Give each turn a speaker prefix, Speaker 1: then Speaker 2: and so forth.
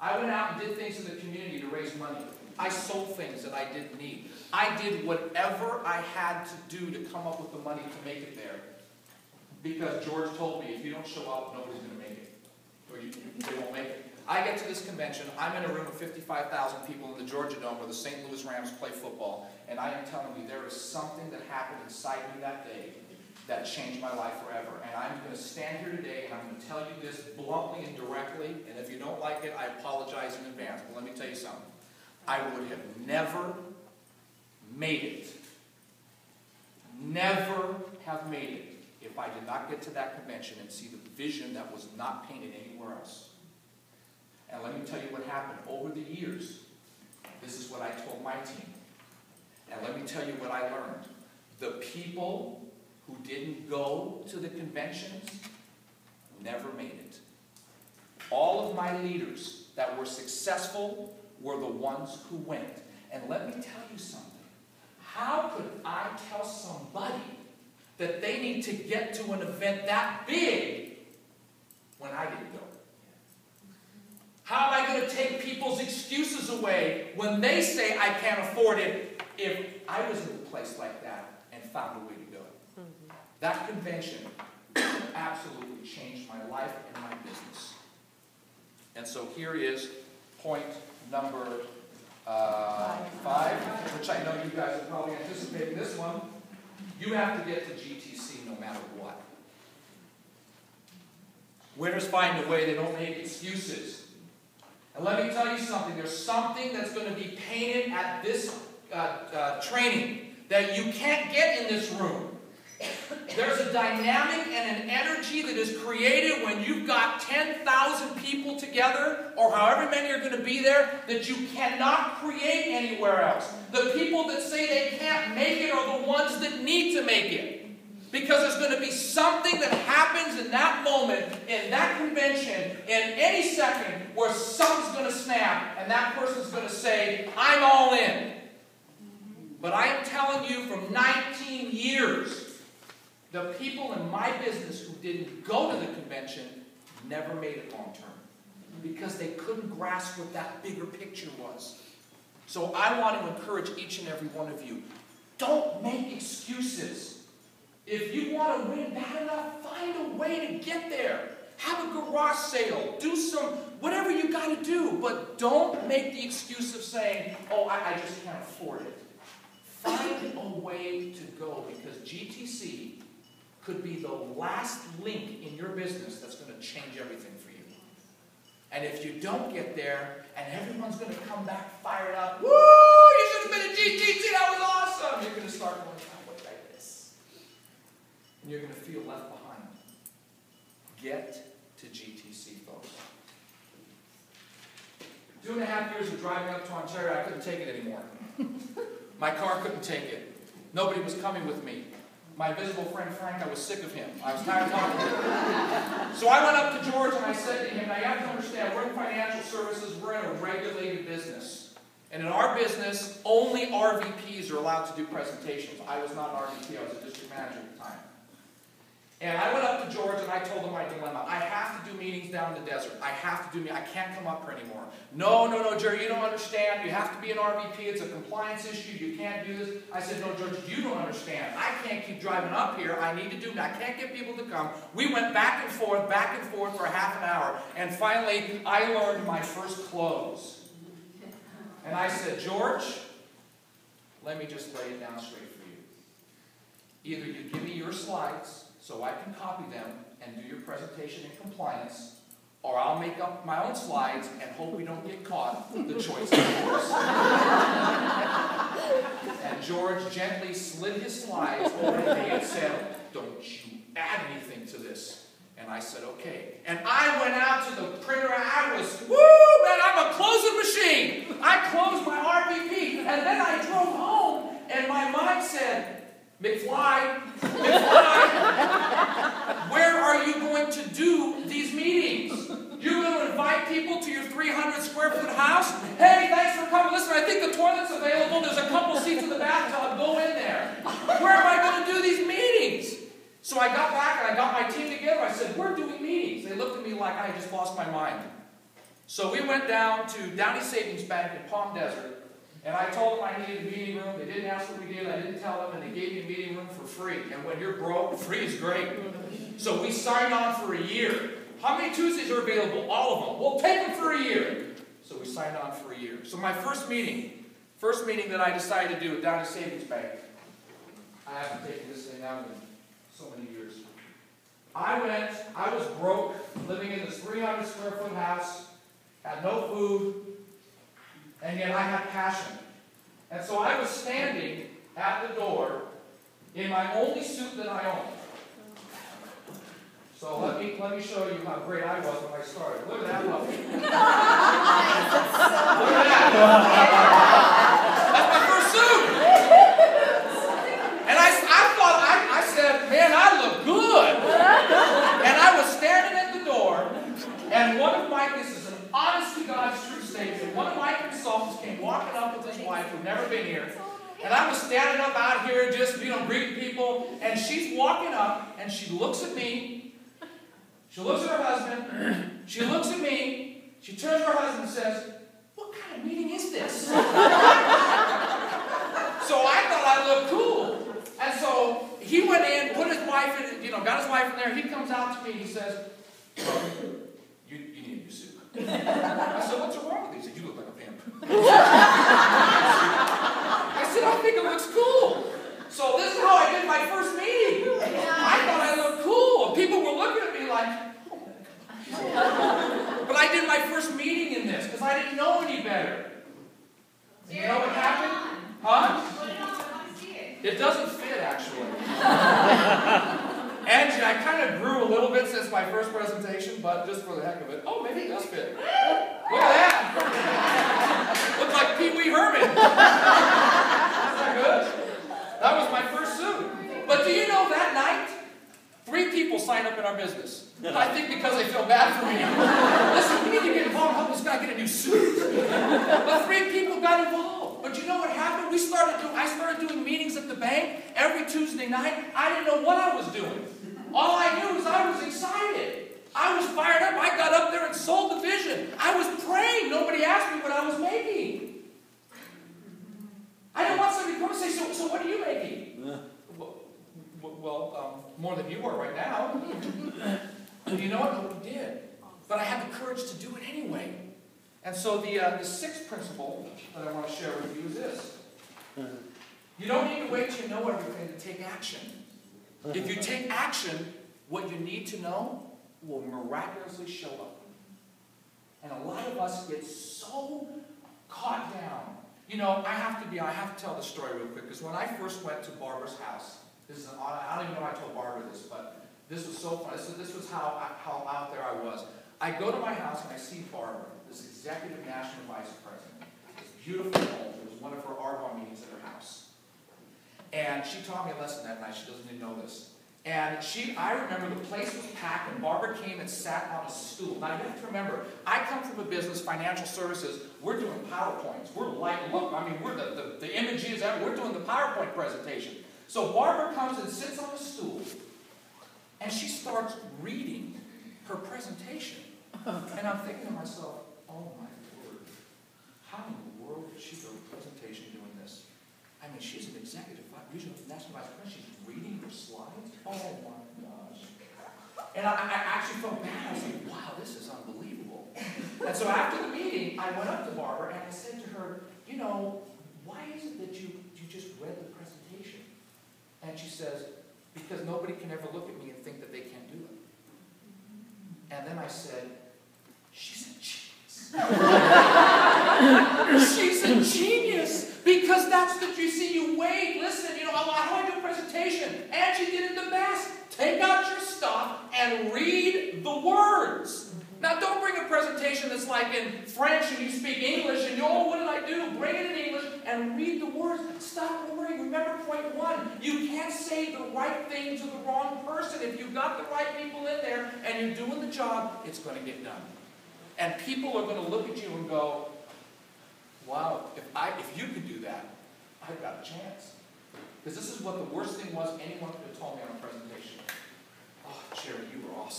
Speaker 1: I went out and did things in the community to raise money. I sold things that I didn't need. I did whatever I had to do to come up with the money to make it there. Because George told me, if you don't show up, nobody's going to make it. Or they won't make it. I get to this convention, I'm in a room of 55,000 people in the Georgia Dome where the St. Louis Rams play football, and I am telling you, there is something that happened inside me that day that changed my life forever. And I'm going to stand here today, and I'm going to tell you this bluntly and directly, and if you don't like it, I apologize in advance. But let me tell you something. I would have never made it, never have made it, if I did not get to that convention and see the vision that was not painted anywhere else. And let me tell you what happened. Over the years, this is what I told my team. And let me tell you what I learned. The people who didn't go to the conventions never made it. All of my leaders that were successful were the ones who went. And let me tell you something. How could I tell somebody that they need to get to an event that big when I didn't go? How am I going to take people's excuses away when they say I can't afford it if I was in a place like that and found a way to go? Mm-hmm. That convention absolutely changed my life and my business. And so here is point number 5, which I know you guys are probably anticipating this one. You have to get to GTC no matter what. Winners find a way. They don't make excuses. And let me tell you something. There's something that's going to be painted at this training that you can't get in this room. There's a dynamic and an energy that is created when you've got 10,000 people together, or however many are going to be there, that you cannot create anywhere else. The people that say they can't make it are the ones that need to make it. Because there's going to be something that happens in that moment, in that convention, in any second, where something's going to snap, and that person's going to say, I'm all in. But I am telling you, from 19 years, the people in my business who didn't go to the convention never made it long term. Because they couldn't grasp what that bigger picture was. So I want to encourage each and every one of you, don't make excuses. If you want to win bad enough, find a way to get there. Have a garage sale. Do whatever you got to do. But don't make the excuse of saying, oh, I just can't afford it. Find a way to go, because GTC could be the last link in your business that's going to change everything for you. And if you don't get there, and everyone's going to come back fired up, woo, you should have been at GTC, that was awesome, you're going to start going, oh, wait, like this. And you're going to feel left behind. Get to GTC, folks. 2.5 years of driving up to Ontario, I couldn't take it anymore. My car couldn't take it. Nobody was coming with me. My invisible friend Frank, I was sick of him. I was tired of talking to him. So I went up to George and I said to him, now you have to understand, we're in financial services, we're in a regulated business. And in our business, only RVPs are allowed to do presentations. I was not an RVP, I was a district manager at the time. And I went up to George and I told him my dilemma. I have to do meetings down in the desert. I have to do meetings. I can't come up here anymore. No, Jerry, you don't understand. You have to be an RVP. It's a compliance issue. You can't do this. I said, no, George, you don't understand. I can't keep driving up here. I need to do it. I can't get people to come. We went back and forth for a half an hour. And finally, I learned my first close. And I said, George, let me just lay it down straight for you. Either you give me your slides so I can copy them and do your presentation in compliance, or I'll make up my own slides and hope we don't get caught. The choice is yours. And George gently slid his slides over to me and said, don't you add anything to this. And I said, okay. And I went out to the printer, I was, woo, man, I'm a closing machine. I closed my RVP, and then I drove home, and my mind said, McFly, where are you going to do these meetings? You're going to invite people to your 300 square foot house? Hey, thanks for coming. Listen, I think the toilet's available. There's a couple seats in the bathtub. Go in there. Where am I going to do these meetings? So I got back and I got my team together. I said, we're doing meetings. They looked at me like I had just lost my mind. So we went down to Downey Savings Bank in Palm Desert, and I told them I needed a meeting room. They didn't ask what we did. I didn't tell them, and they gave me a meeting room for free. And when you're broke, free is great. So we signed on for a year. How many Tuesdays are available? All of them. We'll take them for a year. So we signed on for a year. So my first meeting that I decided to do at Downey Savings Bank, I haven't taken this thing out in so many years. I was broke, living in this 300 square foot house, had no food, and yet I had passion. And so I was standing at the door in my only suit that I owned. So let me show you how great I was when I started. Look at that puppy. Look at that. That's my first suit. And I said, man, I look good. And I was standing at the door, and one of my, this is an honest to God's true statement, one of my consultants came walking up with his wife who'd never been here. And I was standing up out here just, greeting people, and she's walking up, and she looks at me. She looks at her husband, she looks at me, she turns to her husband and says, what kind of meeting is this? So I thought I looked cool. And so he went in, put his wife in, got his wife in there. He comes out to me, he says, you need a new suit. I said, what's wrong with these? He said, you look like a pimp. I said, I think it looks cool. So this is how I did my first meeting. I thought I looked cool. People were looking at me like, oh my God. But I did my first meeting in this because I didn't know any better. You know what happened? Huh? It doesn't fit, actually. Angie, I kind of grew a little bit since my first presentation, but just for the heck of it. Oh, maybe it does fit. Look at that. Looks like Pee Wee Herman. Isn't that good? That was my first suit. But do you know that night, 3 people signed up in our business. I think because they feel bad for me. Listen, we need to get involved and help this guy get a new suit. But 3 people got involved. But you know what happened? I started doing meetings at the bank every Tuesday night. I didn't know what I was doing. All I knew was I was excited. I was fired up. I got up there and sold the vision. I was praying. Nobody asked me what I was making. I didn't want somebody to come and say, so what are you making? Well, more than you are right now. And you know what? No, we did. But I had the courage to do it anyway. And so the 6th principle that I want to share with you is this. You don't need to wait till you know everything to take action. If you take action, what you need to know will miraculously show up. And a lot of us get so caught down. I have to tell the story real quick, because when I first went to Barbara's house, I don't even know if I told Barbara this, but this was so fun. This was how out there I was. I go to my house and I see Barbara, this executive national vice president, this beautiful home. It was one of her Argonne meetings at her house. And she taught me a lesson that night. She doesn't even know this. And I remember the place was packed, and Barbara came and sat on a stool. Now, you have to remember, I come from a business, financial services. We're doing PowerPoints. We're the images, we're doing the PowerPoint presentation. So Barbara comes and sits on a stool, and she starts reading her presentation. And I'm thinking to myself, oh my word, how in the world did she do a presentation doing this? I mean, she's an executive regional national vice president. She's reading her slides. Oh my gosh. And I actually felt bad. I was like, wow, this is unbelievable. And so after the meeting, I went up to Barbara and I said to her, why is it that you just read the presentation? And she says, because nobody can ever look at me and think that they can't do it. And then I said, she's a genius. She's a genius. Because that's what you see. You wait, listen, how do I do a presentation? Angie did it the best. Take out your stuff and read the words. Now, don't bring a presentation that's like in French and you speak English and what did I do? Bring it in English and read the words. Stop worrying. Remember point 1. You can't say the right thing to the wrong person. If you've got the right people in there and you're doing the job, it's going to get done. And people are going to look at you and go, wow, if you could do that, I've got a chance. Because this is what the worst thing was anyone could have told me on a presentation. Oh, Jerry, you were awesome.